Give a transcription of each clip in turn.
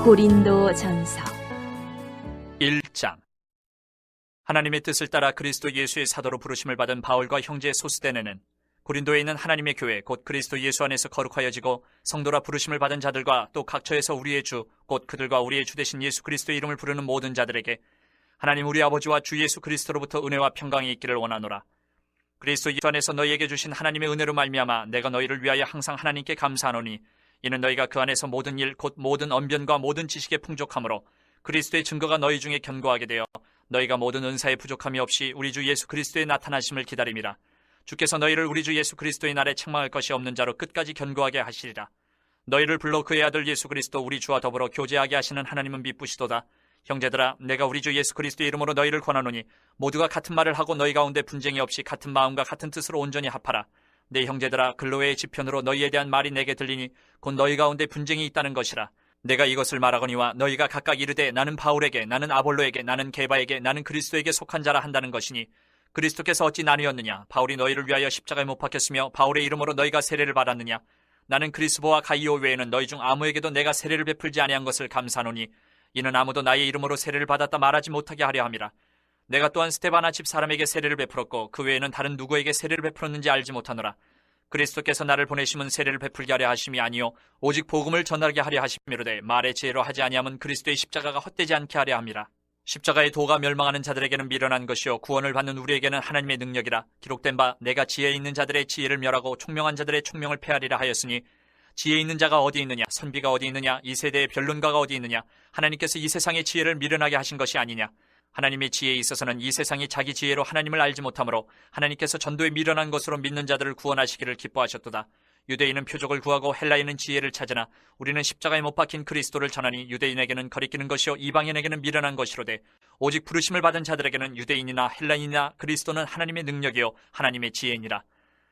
고린도전서 1장. 하나님의 뜻을 따라 그리스도 예수의 사도로 부르심을 받은 바울과 형제 소스데네는 고린도에 있는 하나님의 교회 곧 그리스도 예수 안에서 거룩하여지고 성도라 부르심을 받은 자들과 또 각처에서 우리의 주 곧 그들과 우리의 주 되신 예수 그리스도의 이름을 부르는 모든 자들에게 하나님 우리 아버지와 주 예수 그리스도로부터 은혜와 평강이 있기를 원하노라. 그리스도 예수 안에서 너희에게 주신 하나님의 은혜로 말미암아 내가 너희를 위하여 항상 하나님께 감사하노니 이는 너희가 그 안에서 모든 일 곧 모든 언변과 모든 지식에 풍족함으로 그리스도의 증거가 너희 중에 견고하게 되어 너희가 모든 은사에 부족함이 없이 우리 주 예수 그리스도의 나타나심을 기다림이라. 주께서 너희를 우리 주 예수 그리스도의 날에 책망할 것이 없는 자로 끝까지 견고하게 하시리라. 너희를 불러 그의 아들 예수 그리스도 우리 주와 더불어 교제하게 하시는 하나님은 미쁘시도다. 형제들아, 내가 우리 주 예수 그리스도의 이름으로 너희를 권하노니 모두가 같은 말을 하고 너희 가운데 분쟁이 없이 같은 마음과 같은 뜻으로 온전히 합하라. 내 형제들아, 글로의 지편으로 너희에 대한 말이 내게 들리니 곧 너희 가운데 분쟁이 있다는 것이라. 내가 이것을 말하거니와 너희가 각각 이르되 나는 바울에게, 나는 아볼로에게, 나는 게바에게, 나는 그리스도에게 속한 자라 한다는 것이니 그리스도께서 어찌 나뉘었느냐? 바울이 너희를 위하여 십자가에 못 박혔으며 바울의 이름으로 너희가 세례를 받았느냐? 나는 그리스보와 가이오 외에는 너희 중 아무에게도 내가 세례를 베풀지 아니한 것을 감사하노니 이는 아무도 나의 이름으로 세례를 받았다 말하지 못하게 하려 함이라. 내가 또한 스데바나 집 사람에게 세례를 베풀었고 그 외에는 다른 누구에게 세례를 베풀었는지 알지 못하노라. 그리스도께서 나를 보내심은 세례를 베풀게 하려 하심이 아니요 오직 복음을 전하게 하려 하심이로되 말의 지혜로 하지 아니하면 그리스도의 십자가가 헛되지 않게 하려 함이라. 십자가의 도가 멸망하는 자들에게는 미련한 것이요 구원을 받는 우리에게는 하나님의 능력이라. 기록된 바 내가 지혜 있는 자들의 지혜를 멸하고 총명한 자들의 총명을 폐하리라 하였으니 지혜 있는 자가 어디 있느냐? 선비가 어디 있느냐? 이 세대의 변론가가 어디 있느냐? 하나님께서 이 세상의 지혜를 미련하게 하신 것이 아니냐? 하나님의 지혜에 있어서는 이 세상이 자기 지혜로 하나님을 알지 못하므로 하나님께서 전도에 미련한 것으로 믿는 자들을 구원하시기를 기뻐하셨도다. 유대인은 표적을 구하고 헬라인은 지혜를 찾으나 우리는 십자가에 못 박힌 그리스도를 전하니 유대인에게는 거리끼는 것이요 이방인에게는 미련한 것이로되 오직 부르심을 받은 자들에게는 유대인이나 헬라인이나 그리스도는 하나님의 능력이요 하나님의 지혜니라.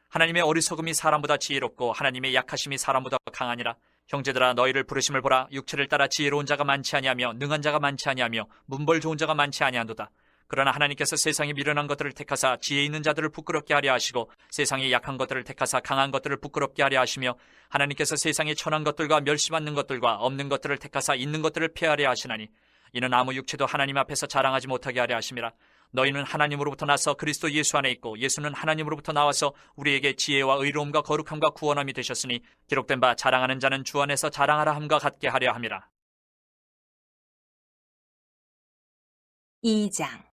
하나님의 어리석음이 사람보다 지혜롭고 하나님의 약하심이 사람보다 강하니라. 형제들아, 너희를 부르심을 보라. 육체를 따라 지혜로운 자가 많지 아니하며 능한 자가 많지 아니하며 문벌 좋은 자가 많지 아니한도다. 그러나 하나님께서 세상에 미련한 것들을 택하사 지혜 있는 자들을 부끄럽게 하려 하시고 세상에 약한 것들을 택하사 강한 것들을 부끄럽게 하려 하시며 하나님께서 세상에 천한 것들과 멸시받는 것들과 없는 것들을 택하사 있는 것들을 폐하려 하시나니 이는 아무 육체도 하나님 앞에서 자랑하지 못하게 하려 하심이라. 너희는 하나님으로부터 나서 그리스도 예수 안에 있고 예수는 하나님으로부터 나와서 우리에게 지혜와 의로움과 거룩함과 구원함이 되셨으니 기록된 바 자랑하는 자는 주 안에서 자랑하라 함과 같게 하려 함이라. 2장.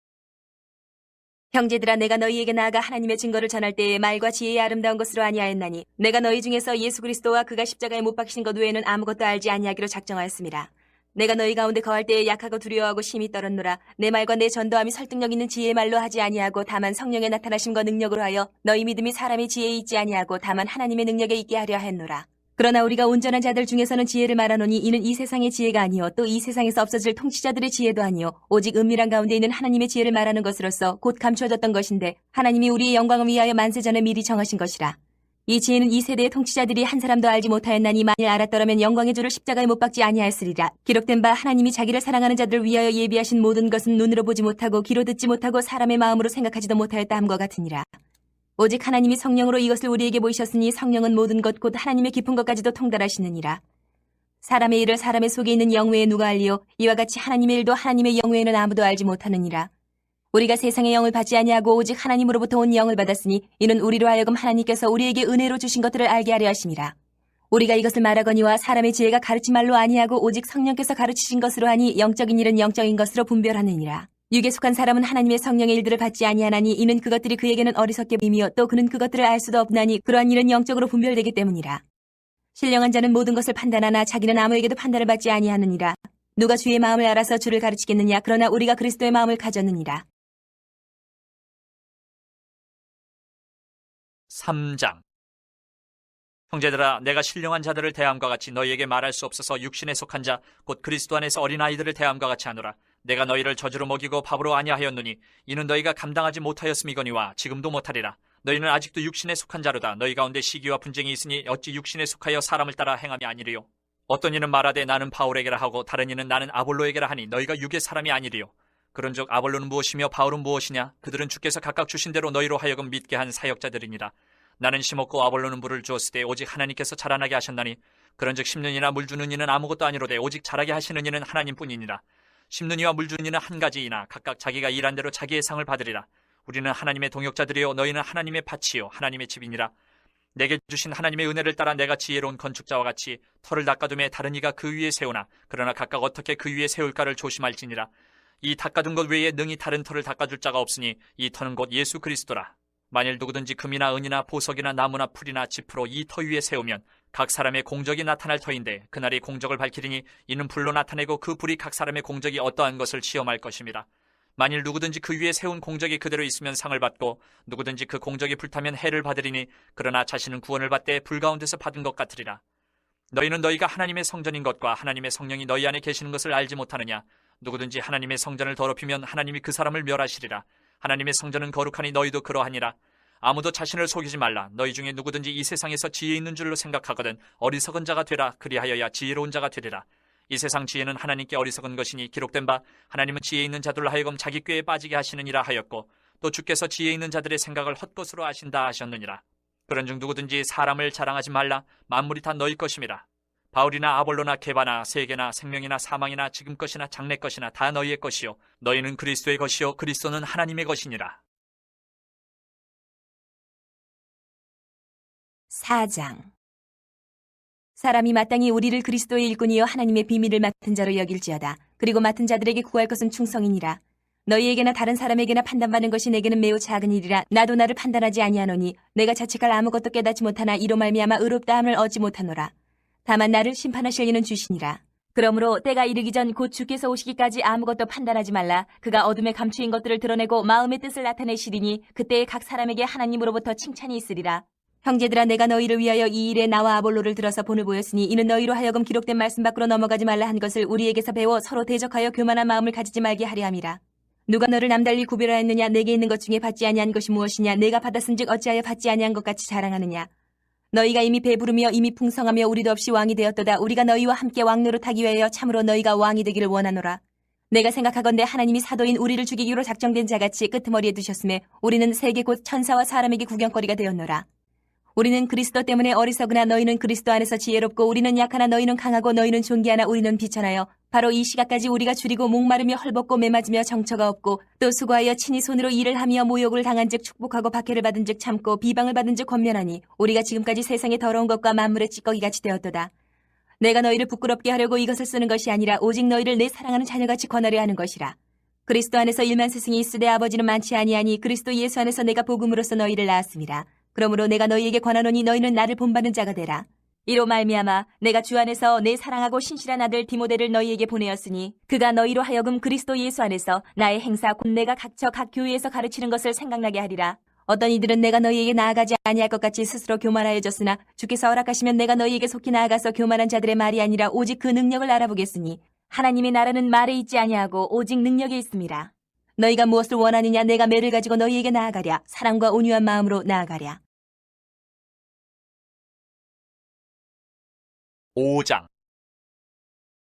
형제들아, 내가 너희에게 나아가 하나님의 증거를 전할 때에 말과 지혜의 아름다운 것으로 아니하였나니 내가 너희 중에서 예수 그리스도와 그가 십자가에 못 박히신 것 외에는 아무것도 알지 아니하기로 작정하였습니다. 내가 너희 가운데 거할 때에 약하고 두려워하고 심히 떨었노라. 내 말과 내 전도함이 설득력 있는 지혜의 말로 하지 아니하고 다만 성령의 나타나심과 능력으로 하여 너희 믿음이 사람의 지혜에 있지 아니하고 다만 하나님의 능력에 있게 하려 했노라. 그러나 우리가 온전한 자들 중에서는 지혜를 말하노니 이는 이 세상의 지혜가 아니요 또 이 세상에서 없어질 통치자들의 지혜도 아니요 오직 은밀한 가운데 있는 하나님의 지혜를 말하는 것으로서 곧 감추어졌던 것인데 하나님이 우리의 영광을 위하여 만세 전에 미리 정하신 것이라. 이 지혜는 이 세대의 통치자들이 한 사람도 알지 못하였나니 만일 알았더라면 영광의 주를 십자가에 못 박지 아니하였으리라. 기록된 바 하나님이 자기를 사랑하는 자들을 위하여 예비하신 모든 것은 눈으로 보지 못하고 귀로 듣지 못하고 사람의 마음으로 생각하지도 못하였다 함과 같으니라. 오직 하나님이 성령으로 이것을 우리에게 보이셨으니 성령은 모든 것 곧 하나님의 깊은 것까지도 통달하시느니라. 사람의 일을 사람의 속에 있는 영 외에 누가 알리요? 이와 같이 하나님의 일도 하나님의 영 외에는 아무도 알지 못하느니라. 우리가 세상의 영을 받지 아니하고 오직 하나님으로부터 온 영을 받았으니 이는 우리로 하여금 하나님께서 우리에게 은혜로 주신 것들을 알게 하려 하심이라. 우리가 이것을 말하거니와 사람의 지혜가 가르친 말로 아니하고 오직 성령께서 가르치신 것으로 하니 영적인 일은 영적인 것으로 분별하느니라. 육에 속한 사람은 하나님의 성령의 일들을 받지 아니하나니 이는 그것들이 그에게는 어리석게 보이며 또 그는 그것들을 알 수도 없나니 그러한 일은 영적으로 분별되기 때문이라. 신령한 자는 모든 것을 판단하나 자기는 아무에게도 판단을 받지 아니하느니라. 누가 주의 마음을 알아서 주를 가르치겠느냐? 그러나 우리가 그리스도의 마음을 가졌느니라. 3장. 형제들아, 내가 신령한 자들을 대함과 같이 너희에게 말할 수 없어서 육신에 속한 자 곧 그리스도 안에서 어린아이들을 대함과 같이 하노라. 내가 너희를 저주로 먹이고 밥으로 아니하였노니 이는 너희가 감당하지 못하였음이거니와 지금도 못하리라. 너희는 아직도 육신에 속한 자로다. 너희 가운데 시기와 분쟁이 있으니 어찌 육신에 속하여 사람을 따라 행함이 아니리요. 어떤 이는 말하되 나는 바울에게라 하고 다른 이는 나는 아볼로에게라 하니 너희가 육의 사람이 아니리요. 그런즉 아볼로는 무엇이며 바울은 무엇이냐? 그들은 주께서 각각 주신 대로 너희로 하여금 믿게 한 사역자들이니라. 나는 심었고 아볼로는 물을 주었을 때 오직 하나님께서 자라나게 하셨나니 그런즉 심는 이나 물 주는 이는 아무것도 아니로되 오직 자라게 하시는 이는 하나님뿐이니라. 심는 이와 물 주는 이는 한 가지이나 각각 자기가 일한 대로 자기의 상을 받으리라. 우리는 하나님의 동역자들이요 너희는 하나님의 밭이요 하나님의 집이니라. 내게 주신 하나님의 은혜를 따라 내가 지혜로운 건축자와 같이 터를 닦아둠에 다른 이가 그 위에 세우나 그러나 각각 어떻게 그 위에 세울까를 조심할지니라. 이 닦아둔 것 외에 능히 다른 터를 닦아줄 자가 없으니 이 터는 곧 예수 그리스도라. 만일 누구든지 금이나 은이나 보석이나 나무나 풀이나 짚으로 이 터 위에 세우면 각 사람의 공적이 나타날 터인데 그날이 공적을 밝히리니 이는 불로 나타내고 그 불이 각 사람의 공적이 어떠한 것을 시험할 것입니다. 만일 누구든지 그 위에 세운 공적이 그대로 있으면 상을 받고 누구든지 그 공적이 불타면 해를 받으리니 그러나 자신은 구원을 받되 불 가운데서 받은 것 같으리라. 너희는 너희가 하나님의 성전인 것과 하나님의 성령이 너희 안에 계시는 것을 알지 못하느냐. 누구든지 하나님의 성전을 더럽히면 하나님이 그 사람을 멸하시리라. 하나님의 성전은 거룩하니 너희도 그러하니라. 아무도 자신을 속이지 말라. 너희 중에 누구든지 이 세상에서 지혜 있는 줄로 생각하거든 어리석은 자가 되라. 그리하여야 지혜로운 자가 되리라. 이 세상 지혜는 하나님께 어리석은 것이니 기록된 바 하나님은 지혜 있는 자들로 하여금 자기 꾀에 빠지게 하시느니라 하였고 또 주께서 지혜 있는 자들의 생각을 헛것으로 아신다 하셨느니라. 그런즉 누구든지 사람을 자랑하지 말라. 만물이 다 너희 것임이라. 바울이나 아볼로나 게바나 세계나 생명이나 사망이나 지금 것이나 장래 것이나 다 너희의 것이요 너희는 그리스도의 것이요 그리스도는 하나님의 것이니라. 4장. 사람이 마땅히 우리를 그리스도의 일꾼이요 하나님의 비밀을 맡은 자로 여길지어다. 그리고 맡은 자들에게 구할 것은 충성이니라. 너희에게나 다른 사람에게나 판단받는 것이 내게는 매우 작은 일이라. 나도 나를 판단하지 아니하노니 내가 자책할 아무것도 깨닫지 못하나 이로 말미암아 의롭다함을 얻지 못하노라. 다만 나를 심판하실 이는 주시니라. 그러므로 때가 이르기 전 곧 주께서 오시기까지 아무것도 판단하지 말라. 그가 어둠에 감추인 것들을 드러내고 마음의 뜻을 나타내시리니 그때에 각 사람에게 하나님으로부터 칭찬이 있으리라. 형제들아, 내가 너희를 위하여 이 일에 나와 아볼로를 들어서 본을 보였으니 이는 너희로 하여금 기록된 말씀 밖으로 넘어가지 말라 한 것을 우리에게서 배워 서로 대적하여 교만한 마음을 가지지 말게 하려 함이라. 누가 너를 남달리 구별하였느냐? 내게 있는 것 중에 받지 아니한 것이 무엇이냐? 내가 받았은즉 어찌하여 받지 아니한 것 같이 자랑하느냐? 너희가 이미 배부르며 이미 풍성하며 우리도 없이 왕이 되었도다. 우리가 너희와 함께 왕노릇하기 위하여 참으로 너희가 왕이 되기를 원하노라. 내가 생각하건대 하나님이 사도인 우리를 죽이기로 작정된 자같이 끄트머리에 두셨음에 우리는 세계 곧 천사와 사람에게 구경거리가 되었노라. 우리는 그리스도 때문에 어리석으나 너희는 그리스도 안에서 지혜롭고 우리는 약하나 너희는 강하고 너희는 존귀하나 우리는 비천하여 바로 이 시각까지 우리가 줄이고 목마르며 헐벗고 매맞으며 정처가 없고 또 수고하여 친히 손으로 일을 하며 모욕을 당한즉 축복하고 박해를 받은즉 참고 비방을 받은즉 권면하니 우리가 지금까지 세상의 더러운 것과 만물의 찌꺼기같이 되었도다. 내가 너희를 부끄럽게 하려고 이것을 쓰는 것이 아니라 오직 너희를 내 사랑하는 자녀같이 권하려 하는 것이라. 그리스도 안에서 일만 스승이 있으되 아버지는 많지 아니하니 그리스도 예수 안에서 내가 복음으로써 너희를 낳았습니다. 그러므로 내가 너희에게 권하노니 너희는 나를 본받는 자가 되라. 이로 말미암아 내가 주 안에서 내 사랑하고 신실한 아들 디모데를 너희에게 보내었으니 그가 너희로 하여금 그리스도 예수 안에서 나의 행사 곧 내가 각처 각 교회에서 가르치는 것을 생각나게 하리라. 어떤 이들은 내가 너희에게 나아가지 아니할 것 같이 스스로 교만하여졌으나 주께서 허락하시면 내가 너희에게 속히 나아가서 교만한 자들의 말이 아니라 오직 그 능력을 알아보겠으니 하나님의 나라는 말에 있지 아니하고 오직 능력에 있습니다. 너희가 무엇을 원하느냐? 내가 매를 가지고 너희에게 나아가랴. 사랑과 온유한 마음으로 나아가랴. 5장.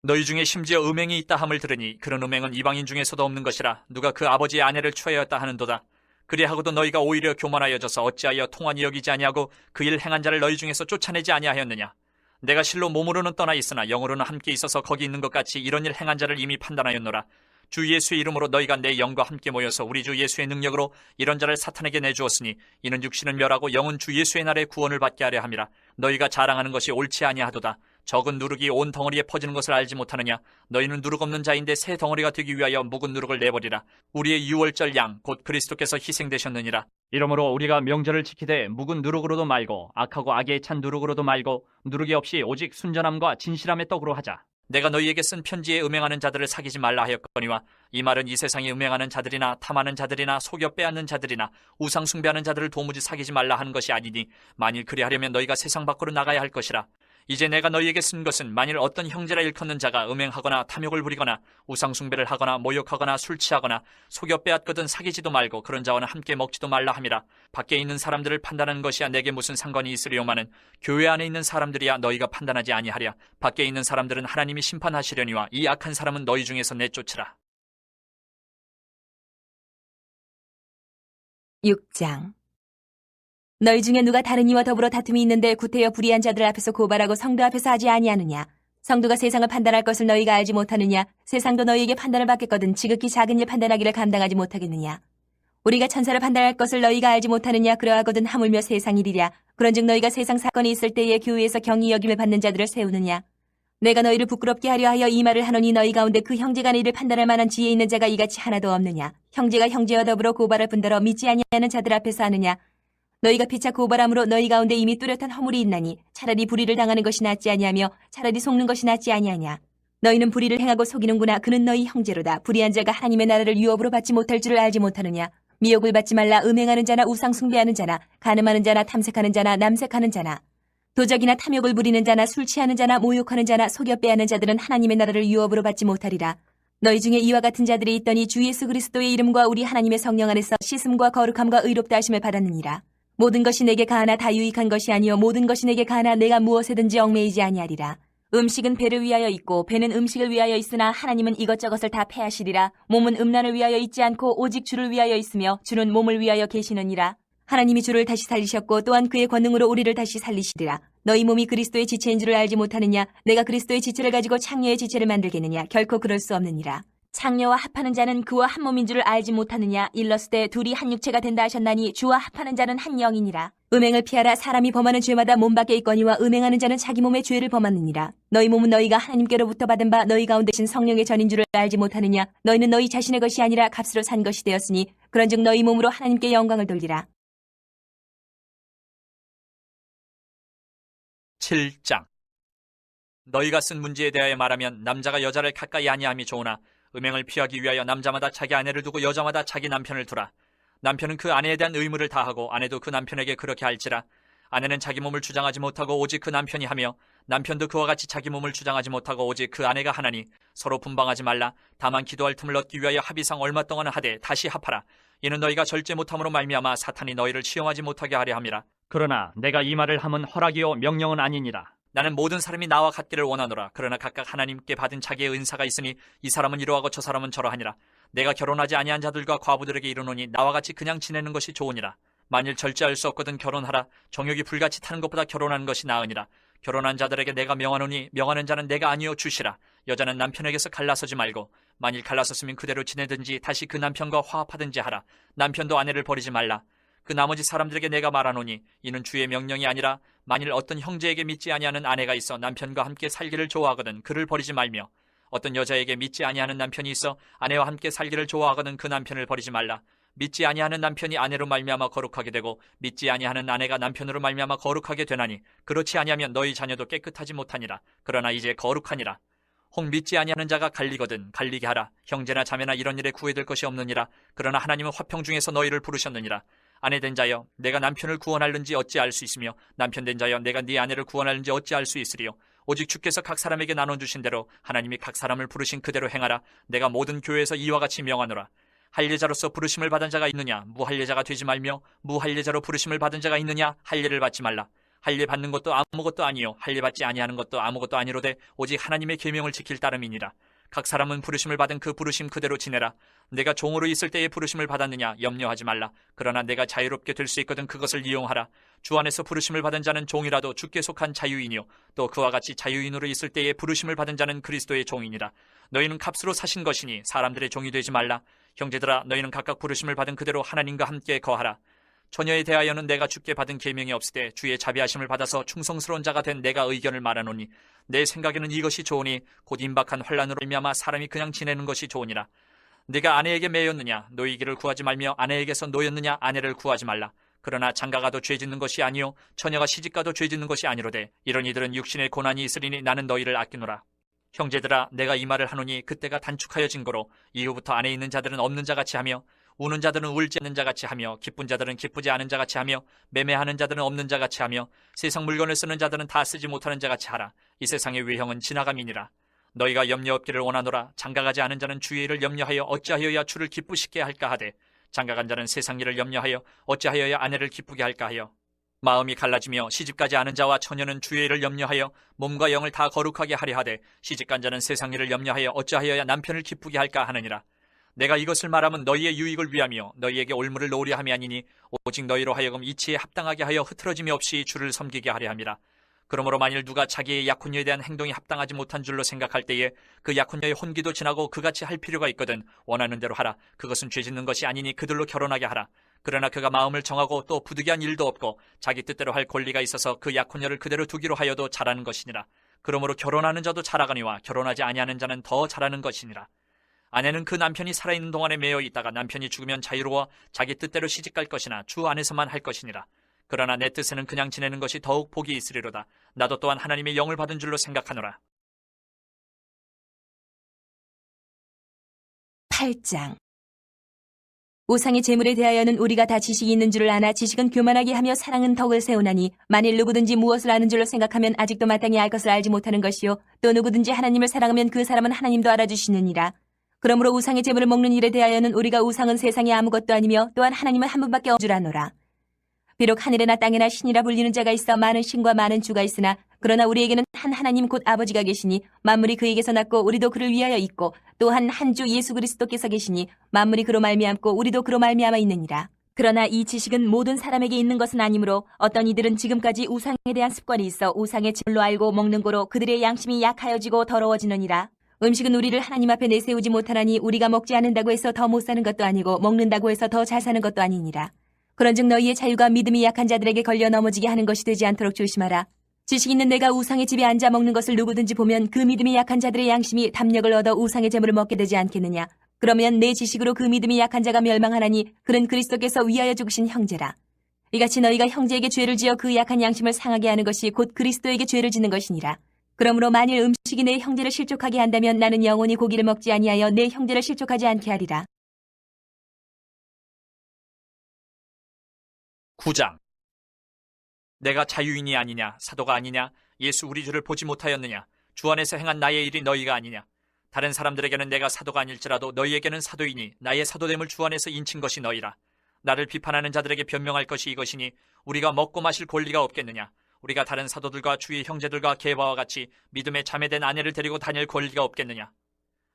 너희 중에 심지어 음행이 있다 함을 들으니 그런 음행은 이방인 중에서도 없는 것이라. 누가 그 아버지의 아내를 취하였다 하는도다. 그리하고도 너희가 오히려 교만하여져서 어찌하여 통한이 여기지 아니하고 그 일 행한 자를 너희 중에서 쫓아내지 아니하였느냐? 내가 실로 몸으로는 떠나 있으나 영으로는 함께 있어서 거기 있는 것 같이 이런 일 행한 자를 이미 판단하였노라. 주 예수의 이름으로 너희가 내 영과 함께 모여서 우리 주 예수의 능력으로 이런 자를 사탄에게 내주었으니 이는 육신은 멸하고 영은 주 예수의 날에 구원을 받게 하려 함이라. 너희가 자랑하는 것이 옳지 아니하도다. 적은 누룩이 온 덩어리에 퍼지는 것을 알지 못하느냐? 너희는 누룩 없는 자인데 새 덩어리가 되기 위하여 묵은 누룩을 내버리라. 우리의 유월절 양 곧 그리스도께서 희생되셨느니라. 이러므로 우리가 명절을 지키되 묵은 누룩으로도 말고 악하고 악에 찬 누룩으로도 말고 누룩이 없이 오직 순전함과 진실함의 떡으로 하자. 내가 너희에게 쓴 편지에 음행하는 자들을 사귀지 말라 하였거니와 이 말은 이 세상에 음행하는 자들이나 탐하는 자들이나 속여 빼앗는 자들이나 우상 숭배하는 자들을 도무지 사귀지 말라 하는 것이 아니니 만일 그리하려면 너희가 세상 밖으로 나가야 할 것이라. 이제 내가 너희에게 쓴 것은 만일 어떤 형제라 일컫는 자가 음행하거나 탐욕을 부리거나 우상 숭배를 하거나 모욕하거나 술 취하거나 속여 빼앗거든 사귀지도 말고 그런 자와는 함께 먹지도 말라 함이라. 밖에 있는 사람들을 판단하는 것이야 내게 무슨 상관이 있으리요마는 교회 안에 있는 사람들이야 너희가 판단하지 아니하랴. 밖에 있는 사람들은 하나님이 심판하시려니와 이 악한 사람은 너희 중에서 내쫓으라. 6장. 너희 중에 누가 다른 이와 더불어 다툼이 있는데 구태여 불의한 자들 앞에서 고발하고 성도 앞에서 하지 아니하느냐? 성도가 세상을 판단할 것을 너희가 알지 못하느냐? 세상도 너희에게 판단을 받겠거든 지극히 작은 일 판단하기를 감당하지 못하겠느냐? 우리가 천사를 판단할 것을 너희가 알지 못하느냐? 그러하거든 하물며 세상 일이랴. 그런즉 너희가 세상 사건이 있을 때에 교회에서 경히 여김을 받는 자들을 세우느냐? 내가 너희를 부끄럽게 하려 하여 이 말을 하노니 너희 가운데 그 형제간의 일을 판단할 만한 지혜 있는 자가 이같이 하나도 없느냐? 형제가 형제와 더불어 고발할 뿐더러 믿지 아니하는 자들 앞에서 하느냐? 너희가 피차 고발함으로 너희 가운데 이미 뚜렷한 허물이 있나니 차라리 불의를 당하는 것이 낫지 아니하며 차라리 속는 것이 낫지 아니하냐. 너희는 불의를 행하고 속이는구나. 그는 너희 형제로다. 불의한 자가 하나님의 나라를 유업으로 받지 못할 줄을 알지 못하느냐. 미혹을 받지 말라. 음행하는 자나 우상 숭배하는 자나 간음하는 자나 탐색하는 자나 남색하는 자나 도적이나 탐욕을 부리는 자나 술 취하는 자나 모욕하는 자나 속여 빼앗는 자들은 하나님의 나라를 유업으로 받지 못하리라. 너희 중에 이와 같은 자들이 있더니 주 예수 그리스도의 이름과 우리 하나님의 성령 안에서 씻음과 거룩함과 의롭다 하심을 받았느니라. 모든 것이 내게 가하나 다 유익한 것이 아니요 모든 것이 내게 가하나 내가 무엇에든지 얽매이지 아니하리라. 음식은 배를 위하여 있고 배는 음식을 위하여 있으나 하나님은 이것저것을 다 패하시리라. 몸은 음란을 위하여 있지 않고 오직 주를 위하여 있으며 주는 몸을 위하여 계시느니라. 하나님이 주를 다시 살리셨고 또한 그의 권능으로 우리를 다시 살리시리라. 너희 몸이 그리스도의 지체인 줄을 알지 못하느냐? 내가 그리스도의 지체를 가지고 창녀의 지체를 만들겠느냐? 결코 그럴 수 없느니라. 창녀와 합하는 자는 그와 한 몸인 줄을 알지 못하느냐? 일렀으되 둘이 한 육체가 된다 하셨나니 주와 합하는 자는 한 영이니라. 음행을 피하라. 사람이 범하는 죄마다 몸 밖에 있거니와 음행하는 자는 자기 몸의 죄를 범하느니라. 너희 몸은 너희가 하나님께로부터 받은 바 너희 가운데 신 성령의 전인 줄을 알지 못하느냐? 너희는 너희 자신의 것이 아니라 값으로 산 것이 되었으니 그런즉 너희 몸으로 하나님께 영광을 돌리라. 7장. 너희가 쓴 문제에 대하여 말하면 남자가 여자를 가까이 아니함이 좋으나 음행을 피하기 위하여 남자마다 자기 아내를 두고 여자마다 자기 남편을 두라. 남편은 그 아내에 대한 의무를 다하고 아내도 그 남편에게 그렇게 할지라. 아내는 자기 몸을 주장하지 못하고 오직 그 남편이 하며 남편도 그와 같이 자기 몸을 주장하지 못하고 오직 그 아내가 하나니 서로 분방하지 말라. 다만 기도할 틈을 얻기 위하여 합의상 얼마 동안은 하되 다시 합하라. 이는 너희가 절제 못함으로 말미암아 사탄이 너희를 시험하지 못하게 하려 함이라. 그러나 내가 이 말을 함은 허락이요 명령은 아니니라. 나는 모든 사람이 나와 같기를 원하노라. 그러나 각각 하나님께 받은 자기의 은사가 있으니 이 사람은 이러하고 저 사람은 저러하니라. 내가 결혼하지 아니한 자들과 과부들에게 이르노니 나와 같이 그냥 지내는 것이 좋으니라. 만일 절제할 수 없거든 결혼하라. 정욕이 불같이 타는 것보다 결혼하는 것이 나으니라. 결혼한 자들에게 내가 명하노니 명하는 자는 내가 아니요 주시라. 여자는 남편에게서 갈라서지 말고 만일 갈라섰으면 그대로 지내든지 다시 그 남편과 화합하든지 하라. 남편도 아내를 버리지 말라. 그 나머지 사람들에게 내가 말하노니 이는 주의 명령이 아니라 만일 어떤 형제에게 믿지 아니하는 아내가 있어 남편과 함께 살기를 좋아하거든 그를 버리지 말며 어떤 여자에게 믿지 아니하는 남편이 있어 아내와 함께 살기를 좋아하거든 그 남편을 버리지 말라. 믿지 아니하는 남편이 아내로 말미암아 거룩하게 되고 믿지 아니하는 아내가 남편으로 말미암아 거룩하게 되나니 그렇지 아니하면 너희 자녀도 깨끗하지 못하니라. 그러나 이제 거룩하니라. 혹 믿지 아니하는 자가 갈리거든 갈리게 하라. 형제나 자매나 이런 일에 구애될 것이 없느니라. 그러나 하나님은 화평 중에서 너희를 부르셨느니라. 아내 된 자여 내가 남편을 구원할는지 어찌 알 수 있으며 남편 된 자여 내가 네 아내를 구원할는지 어찌 알 수 있으리요. 오직 주께서 각 사람에게 나눠주신 대로 하나님이 각 사람을 부르신 그대로 행하라. 내가 모든 교회에서 이와 같이 명하노라. 할례자로서 부르심을 받은 자가 있느냐? 무할례자가 되지 말며 무할례자로 부르심을 받은 자가 있느냐? 할례를 받지 말라. 할례 받는 것도 아무것도 아니요 할례 받지 아니하는 것도 아무것도 아니로되 오직 하나님의 계명을 지킬 따름이니라. 각 사람은 부르심을 받은 그 부르심 그대로 지내라. 내가 종으로 있을 때에 부르심을 받았느냐 염려하지 말라. 그러나 내가 자유롭게 될 수 있거든 그것을 이용하라. 주 안에서 부르심을 받은 자는 종이라도 주께 속한 자유인이요 또 그와 같이 자유인으로 있을 때에 부르심을 받은 자는 그리스도의 종이니라. 너희는 값으로 사신 것이니 사람들의 종이 되지 말라. 형제들아 너희는 각각 부르심을 받은 그대로 하나님과 함께 거하라. 처녀에 대하여는 내가 주께 받은 계명이 없으되 주의 자비하심을 받아서 충성스러운 자가 된 내가 의견을 말하노니 내 생각에는 이것이 좋으니 곧 임박한 환난으로 말미암아 사람이 그냥 지내는 것이 좋으니라. 네가 아내에게 매였느냐 노이기를 구하지 말며 아내에게서 노였느냐 아내를 구하지 말라. 그러나 장가가도 죄짓는 것이 아니요 처녀가 시집가도 죄짓는 것이 아니로되 이런 이들은 육신의 고난이 있으리니 나는 너희를 아끼노라. 형제들아 내가 이 말을 하노니 그때가 단축하여진 거로 이후부터 안에 있는 자들은 없는 자같이 하며 우는 자들은 울지 않는 자같이 하며 기쁜 자들은 기쁘지 않은 자같이 하며 매매하는 자들은 없는 자같이 하며 세상 물건을 쓰는 자들은 다 쓰지 못하는 자같이 하라. 이 세상의 외형은 지나감이니라. 너희가 염려 없기를 원하노라. 장가가지 않은 자는 주의 일을 염려하여 어찌하여야 주를 기쁘시게 할까 하되 장가간 자는 세상 일을 염려하여 어찌하여야 아내를 기쁘게 할까 하여 마음이 갈라지며 시집가지 않은 자와 처녀는 주의 일을 염려하여 몸과 영을 다 거룩하게 하려 하되 시집간 자는 세상 일을 염려하여 어찌하여야 남편을 기쁘게 할까 하느니라. 내가 이것을 말하면 너희의 유익을 위하며 너희에게 올무를 놓으려 함이 아니니 오직 너희로 하여금 이치에 합당하게 하여 흐트러짐이 없이 주를 섬기게 하려 함이라. 그러므로 만일 누가 자기의 약혼녀에 대한 행동이 합당하지 못한 줄로 생각할 때에 그 약혼녀의 혼기도 지나고 그같이 할 필요가 있거든 원하는 대로 하라. 그것은 죄짓는 것이 아니니 그들로 결혼하게 하라. 그러나 그가 마음을 정하고 또 부득이한 일도 없고 자기 뜻대로 할 권리가 있어서 그 약혼녀를 그대로 두기로 하여도 잘하는 것이니라. 그러므로 결혼하는 자도 잘하거니와 결혼하지 아니하는 자는 더 잘하는 것이니라. 아내는 그 남편이 살아있는 동안에 매여 있다가 남편이 죽으면 자유로워 자기 뜻대로 시집갈 것이나 주 안에서만 할 것이니라. 그러나 내 뜻에는 그냥 지내는 것이 더욱 복이 있으리로다. 나도 또한 하나님의 영을 받은 줄로 생각하노라. 8장. 우상의 재물에 대하여는 우리가 다 지식이 있는 줄을 아나 지식은 교만하게 하며 사랑은 덕을 세우나니 만일 누구든지 무엇을 아는 줄로 생각하면 아직도 마땅히 알 것을 알지 못하는 것이요 또 누구든지 하나님을 사랑하면 그 사람은 하나님도 알아주시느니라. 그러므로 우상의 재물을 먹는 일에 대하여는 우리가 우상은 세상에 아무것도 아니며 또한 하나님은 한 분밖에 없는 줄 아노라. 비록 하늘에나 땅에나 신이라 불리는 자가 있어 많은 신과 많은 주가 있으나 그러나 우리에게는 한 하나님 곧 아버지가 계시니 만물이 그에게서 났고 우리도 그를 위하여 있고 또한 한 주 예수 그리스도께서 계시니 만물이 그로 말미암고 우리도 그로 말미암아 있느니라. 그러나 이 지식은 모든 사람에게 있는 것은 아니므로 어떤 이들은 지금까지 우상에 대한 습관이 있어 우상의 재물로 알고 먹는 고로 그들의 양심이 약하여지고 더러워지느니라. 음식은 우리를 하나님 앞에 내세우지 못하나니 우리가 먹지 않는다고 해서 더 못 사는 것도 아니고 먹는다고 해서 더 잘 사는 것도 아니니라. 그런즉 너희의 자유가 믿음이 약한 자들에게 걸려 넘어지게 하는 것이 되지 않도록 조심하라. 지식 있는 내가 우상의 집에 앉아 먹는 것을 누구든지 보면 그 믿음이 약한 자들의 양심이 담력을 얻어 우상의 재물을 먹게 되지 않겠느냐. 그러면 내 지식으로 그 믿음이 약한 자가 멸망하나니 그는 그리스도께서 위하여 죽으신 형제라. 이같이 너희가 형제에게 죄를 지어 그 약한 양심을 상하게 하는 것이 곧 그리스도에게 죄를 짓는 것이니라. 그러므로 만일 음식이 내 형제를 실족하게 한다면 나는 영원히 고기를 먹지 아니하여 내 형제를 실족하지 않게 하리라. 9장. 내가 자유인이 아니냐 사도가 아니냐 예수 우리 주를 보지 못하였느냐 주 안에서 행한 나의 일이 너희가 아니냐. 다른 사람들에게는 내가 사도가 아닐지라도 너희에게는 사도이니 나의 사도됨을 주 안에서 인친 것이 너희라. 나를 비판하는 자들에게 변명할 것이 이것이니 우리가 먹고 마실 권리가 없겠느냐. 우리가 다른 사도들과 주의 형제들과 게바와 같이 믿음에 자매된 아내를 데리고 다닐 권리가 없겠느냐.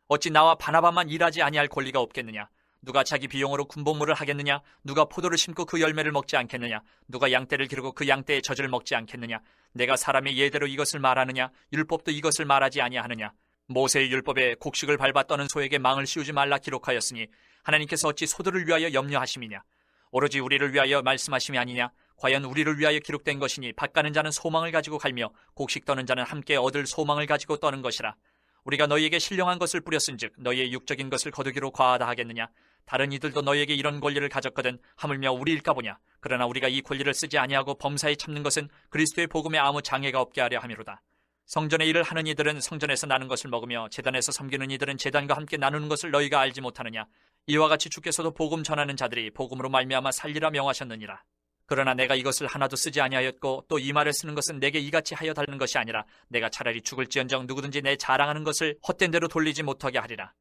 어찌 나와 바나바만 일하지 아니할 권리가 없겠느냐. 누가 자기 비용으로 군복무를 하겠느냐. 누가 포도를 심고 그 열매를 먹지 않겠느냐. 누가 양떼를 기르고 그 양떼의 젖을 먹지 않겠느냐. 내가 사람의 예대로 이것을 말하느냐. 율법도 이것을 말하지 아니하느냐. 모세의 율법에 곡식을 밟아 떠는 소에게 망을 씌우지 말라 기록하였으니 하나님께서 어찌 소들을 위하여 염려하심이냐. 오로지 우리를 위하여 말씀하심이 아니냐. 과연 우리를 위하여 기록된 것이니 밭 가는 자는 소망을 가지고 갈며 곡식 떠는 자는 함께 얻을 소망을 가지고 떠는 것이라. 우리가 너희에게 신령한 것을 뿌렸은즉 너희의 육적인 것을 거두기로 과하다 하겠느냐. 다른 이들도 너희에게 이런 권리를 가졌거든 하물며 우리일까 보냐. 그러나 우리가 이 권리를 쓰지 아니하고 범사에 참는 것은 그리스도의 복음에 아무 장애가 없게 하려 함이로다. 성전의 일을 하는 이들은 성전에서 나는 것을 먹으며 제단에서 섬기는 이들은 제단과 함께 나누는 것을 너희가 알지 못하느냐. 이와 같이 주께서도 복음 전하는 자들이 복음으로 말미암아 살리라 명하셨느니라. 그러나 내가 이것을 하나도 쓰지 아니하였고 또 이 말을 쓰는 것은 내게 이같이 하여 달라는 것이 아니라 내가 차라리 죽을지언정 누구든지 내 자랑하는 것을 헛된 대로 돌리지 못하게 하리라.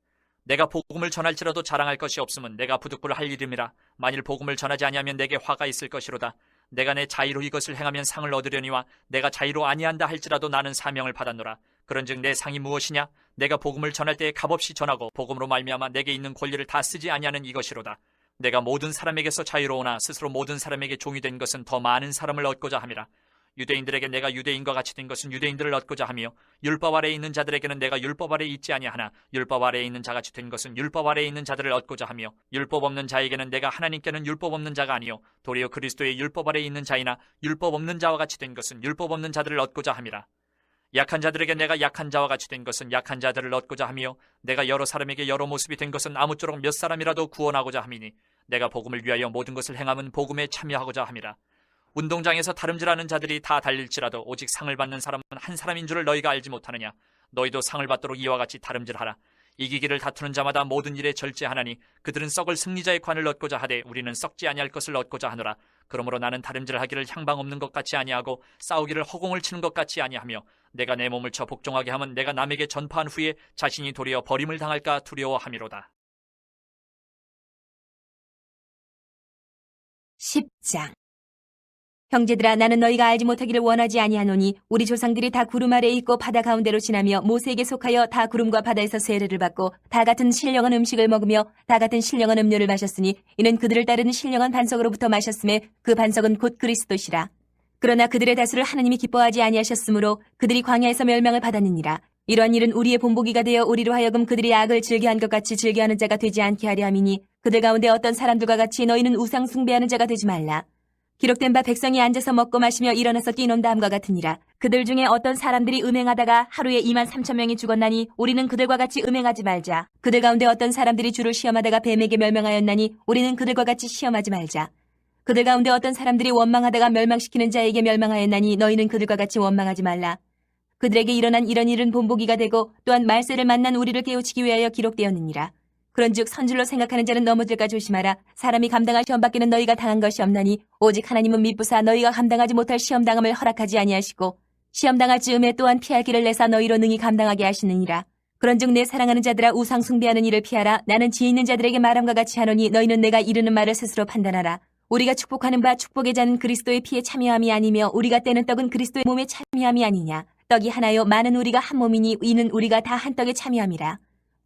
내가 복음을 전할지라도 자랑할 것이 없으면 내가 부득불 할 일임이라. 만일 복음을 전하지 아니하면 내게 화가 있을 것이로다. 내가 내 자의로 이것을 행하면 상을 얻으려니와 내가 자의로 아니한다 할지라도 나는 사명을 받았노라. 그런즉 내 상이 무엇이냐? 내가 복음을 전할 때에 값없이 전하고 복음으로 말미암아 내게 있는 권리를 다 쓰지 아니하는 이것이로다. 내가 모든 사람에게서 자유로우나 스스로 모든 사람에게 종이 된 것은 더 많은 사람을 얻고자 함이라. 유대인들에게 내가 유대인과 같이 된 것은 유대인들을 얻고자 하며 율법 아래에 있는 자들에게는 내가 율법 아래에 있지 아니하나 율법 아래에 있는 자같이 된 것은 율법 아래에 있는 자들을 얻고자 하며 율법 없는 자에게는 내가 하나님께는 율법 없는 자가 아니요 도리어 그리스도의 율법 아래에 있는 자이나 율법 없는 자와 같이 된 것은 율법 없는 자들을 얻고자 함이라. 약한 자들에게 내가 약한 자와 같이 된 것은 약한 자들을 얻고자 하며 내가 여러 사람에게 여러 모습이 된 것은 아무쪼록 몇 사람이라도 구원하고자 함이니 내가 복음을 위하여 모든 것을 행함은 복음에 참여하고자 함이라. 운동장에서 다름질하는 자들이 다 달릴지라도 오직 상을 받는 사람은 한 사람인 줄을 너희가 알지 못하느냐. 너희도 상을 받도록 이와 같이 다름질하라. 이기기를 다투는 자마다 모든 일에 절제하나니 그들은 썩을 승리자의 관을 얻고자 하되 우리는 썩지 아니할 것을 얻고자 하노라. 그러므로 나는 다름질하기를 향방 없는 것 같이 아니하고 싸우기를 허공을 치는 것 같이 아니하며 내가 내 몸을 쳐 복종하게 하면 내가 남에게 전파한 후에 자신이 도리어 버림을 당할까 두려워함이로다. 10장. 형제들아, 나는 너희가 알지 못하기를 원하지 아니하노니 우리 조상들이 다 구름 아래에 있고 바다 가운데로 지나며 모세에게 속하여 다 구름과 바다에서 세례를 받고 다 같은 신령한 음식을 먹으며 다 같은 신령한 음료를 마셨으니 이는 그들을 따르는 신령한 반석으로부터 마셨음에 그 반석은 곧 그리스도시라. 그러나 그들의 다수를 하나님이 기뻐하지 아니하셨으므로 그들이 광야에서 멸망을 받았느니라. 이러한 일은 우리의 본보기가 되어 우리로 하여금 그들이 악을 즐겨한 것 같이 즐겨하는 자가 되지 않게 하려 함이니 그들 가운데 어떤 사람들과 같이 너희는 우상 숭배하는 자가 되지 말라. 기록된 바 백성이 앉아서 먹고 마시며 일어나서 뛰논 다음과 같으니라. 그들 중에 어떤 사람들이 음행하다가 하루에 23,000명이 죽었나니 우리는 그들과 같이 음행하지 말자. 그들 가운데 어떤 사람들이 주를 시험하다가 뱀에게 멸망하였나니 우리는 그들과 같이 시험하지 말자. 그들 가운데 어떤 사람들이 원망하다가 멸망시키는 자에게 멸망하였나니 너희는 그들과 같이 원망하지 말라. 그들에게 일어난 이런 일은 본보기가 되고 또한 말세를 만난 우리를 깨우치기 위하여 기록되었느니라. 그런즉 선줄로 생각하는 자는 넘어질까 조심하라. 사람이 감당할 시험 밖에는 너희가 당한 것이 없나니 오직 하나님은 미쁘사 너희가 감당하지 못할 시험당함을 허락하지 아니하시고 시험당할 즈음에 또한 피할 길을 내사 너희로 능히 감당하게 하시느니라. 그런즉 내 사랑하는 자들아, 우상 숭배하는 일을 피하라. 나는 지혜 있는 자들에게 말함과 같이 하노니 너희는 내가 이르는 말을 스스로 판단하라. 우리가 축복하는 바 축복의 잔은 그리스도의 피에 참여함이 아니며 우리가 떼는 떡은 그리스도의 몸에 참여함이 아니냐. 떡이 하나요 많은 우리가 한 몸이니 이는 우리가 다 한 떡에 참여함이라.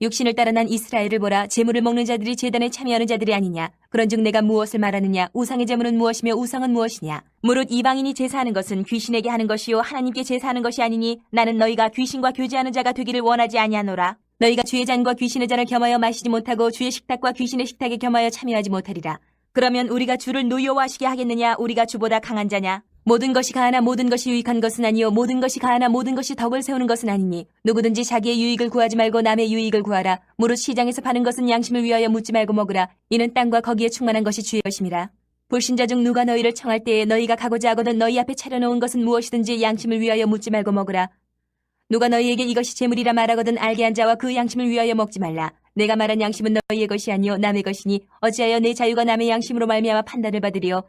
육신을 따라 난 이스라엘을 보라. 제물을 먹는 자들이 제단에 참여하는 자들이 아니냐. 그런즉 내가 무엇을 말하느냐. 우상의 제물은 무엇이며 우상은 무엇이냐. 무릇 이방인이 제사하는 것은 귀신에게 하는 것이요 하나님께 제사하는 것이 아니니 나는 너희가 귀신과 교제하는 자가 되기를 원하지 아니하노라. 너희가 주의 잔과 귀신의 잔을 겸하여 마시지 못하고 주의 식탁과 귀신의 식탁에 겸하여 참여하지 못하리라. 그러면 우리가 주를 노여워하시게 하겠느냐. 우리가 주보다 강한 자냐. 모든 것이 가하나 모든 것이 유익한 것은 아니요 모든 것이 가하나 모든 것이 덕을 세우는 것은 아니니 누구든지 자기의 유익을 구하지 말고 남의 유익을 구하라. 무릇 시장에서 파는 것은 양심을 위하여 묻지 말고 먹으라. 이는 땅과 거기에 충만한 것이 주의 것임이라. 불신자 중 누가 너희를 청할 때에 너희가 가고자 하거든 너희 앞에 차려놓은 것은 무엇이든지 양심을 위하여 묻지 말고 먹으라. 누가 너희에게 이것이 재물이라 말하거든 알게 한 자와 그 양심을 위하여 먹지 말라. 내가 말한 양심은 너희의 것이 아니요 남의 것이니 어찌하여 내 자유가 남의 양심으로 말미암아 판단을 받으리요.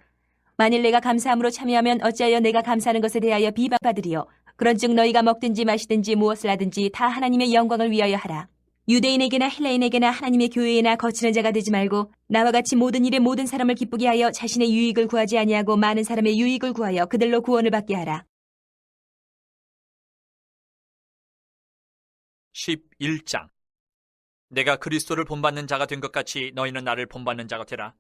만일 내가 감사함으로 참여하면 어찌하여 내가 감사하는 것에 대하여 비방받으리요. 그런즉 너희가 먹든지 마시든지 무엇을 하든지 다 하나님의 영광을 위하여 하라. 유대인에게나 헬라인에게나 하나님의 교회에나 거치는 자가 되지 말고 나와 같이 모든 일에 모든 사람을 기쁘게 하여 자신의 유익을 구하지 아니하고 많은 사람의 유익을 구하여 그들로 구원을 받게 하라. 11장. 내가 그리스도를 본받는 자가 된 것 같이 너희는 나를 본받는 자가 되라.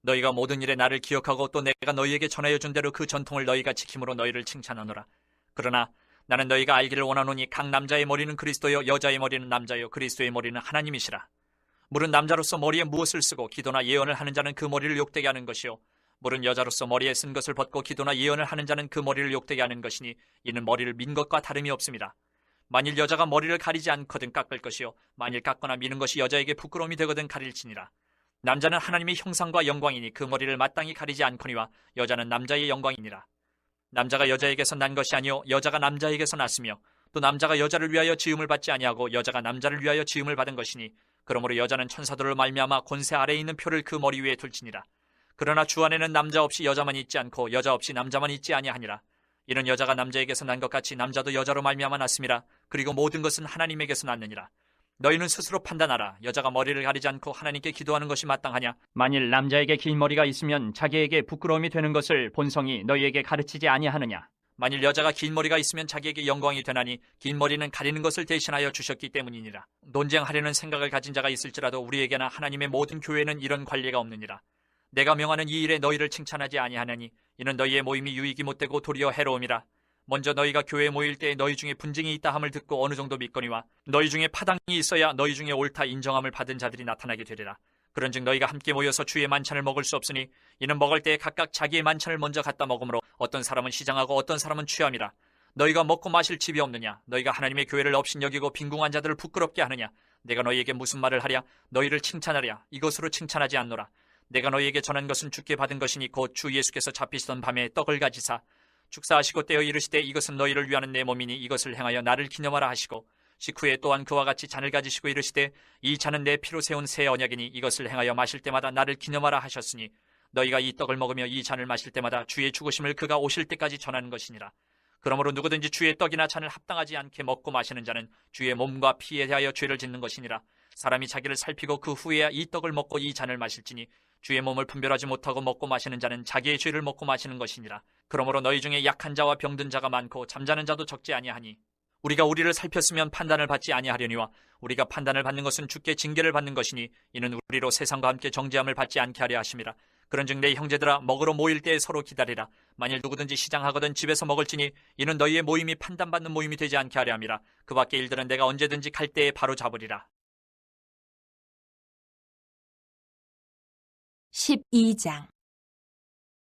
너희가 모든 일에 나를 기억하고 또 내가 너희에게 전하여 준 대로 그 전통을 너희가 지킴으로 너희를 칭찬하노라. 그러나 나는 너희가 알기를 원하노니 각 남자의 머리는 그리스도요 여자의 머리는 남자요 그리스도의 머리는 하나님이시라. 물은 남자로서 머리에 무엇을 쓰고 기도나 예언을 하는 자는 그 머리를 욕되게 하는 것이요 물은 여자로서 머리에 쓴 것을 벗고 기도나 예언을 하는 자는 그 머리를 욕되게 하는 것이니 이는 머리를 민 것과 다름이 없습니다. 만일 여자가 머리를 가리지 않거든 깎을 것이요 만일 깎거나 미는 것이 여자에게 부끄러움이 되거든 가릴지니라. 남자는 하나님의 형상과 영광이니 그 머리를 마땅히 가리지 않거니와 여자는 남자의 영광이니라. 남자가 여자에게서 난 것이 아니요 여자가 남자에게서 났으며 또 남자가 여자를 위하여 지음을 받지 아니하고 여자가 남자를 위하여 지음을 받은 것이니 그러므로 여자는 천사들을 말미암아 권세 아래에 있는 표를 그 머리 위에 둘지니라. 그러나 주 안에는 남자 없이 여자만 있지 않고 여자 없이 남자만 있지 아니하니라. 이는 여자가 남자에게서 난 것 같이 남자도 여자로 말미암아 났음이라. 그리고 모든 것은 하나님에게서 났느니라. 너희는 스스로 판단하라. 여자가 머리를 가리지 않고 하나님께 기도하는 것이 마땅하냐? 만일 남자에게 긴 머리가 있으면 자기에게 부끄러움이 되는 것을 본성이 너희에게 가르치지 아니하느냐? 만일 여자가 긴 머리가 있으면 자기에게 영광이 되나니 긴 머리는 가리는 것을 대신하여 주셨기 때문이니라. 논쟁하려는 생각을 가진 자가 있을지라도 우리에게나 하나님의 모든 교회는 이런 관리가 없느니라. 내가 명하는 이 일에 너희를 칭찬하지 아니하나니 이는 너희의 모임이 유익이 못되고 도리어 해로움이라. 먼저 너희가 교회에 모일 때에 너희 중에 분쟁이 있다 함을 듣고 어느 정도 믿거니와 너희 중에 파당이 있어야 너희 중에 옳다 인정함을 받은 자들이 나타나게 되리라. 그런즉 너희가 함께 모여서 주의 만찬을 먹을 수 없으니 이는 먹을 때에 각각 자기의 만찬을 먼저 갖다 먹으므로 어떤 사람은 시장하고 어떤 사람은 취함이라. 너희가 먹고 마실 집이 없느냐? 너희가 하나님의 교회를 업신여기고 빈궁한 자들을 부끄럽게 하느냐? 내가 너희에게 무슨 말을 하랴? 너희를 칭찬하랴? 이것으로 칭찬하지 않노라. 내가 너희에게 전한 것은 주께 받은 것이니 곧 주 예수께서 잡히시던 밤에 떡을 가지사 축사하시고 떼어 이르시되 이것은 너희를 위하는 내 몸이니 이것을 행하여 나를 기념하라 하시고 식후에 또한 그와 같이 잔을 가지시고 이르시되 이 잔은 내 피로 세운 새 언약이니 이것을 행하여 마실 때마다 나를 기념하라 하셨으니 너희가 이 떡을 먹으며 이 잔을 마실 때마다 주의 죽으심을 그가 오실 때까지 전하는 것이니라. 그러므로 누구든지 주의 떡이나 잔을 합당하지 않게 먹고 마시는 자는 주의 몸과 피에 대하여 죄를 짓는 것이니라. 사람이 자기를 살피고 그 후에야 이 떡을 먹고 이 잔을 마실지니 주의 몸을 분별하지 못하고 먹고 마시는 자는 자기의 죄를 먹고 마시는 것이니라. 그러므로 너희 중에 약한 자와 병든 자가 많고 잠자는 자도 적지 아니하니 우리가 우리를 살폈으면 판단을 받지 아니하려니와 우리가 판단을 받는 것은 주께 징계를 받는 것이니 이는 우리로 세상과 함께 정죄함을 받지 않게 하려 하심이라. 그런즉 내 형제들아 먹으러 모일 때에 서로 기다리라. 만일 누구든지 시장하거든 집에서 먹을지니 이는 너희의 모임이 판단받는 모임이 되지 않게 하려 함이라. 그 밖의 일들은 내가 언제든지 갈 때에 바로 잡으리라. 12장.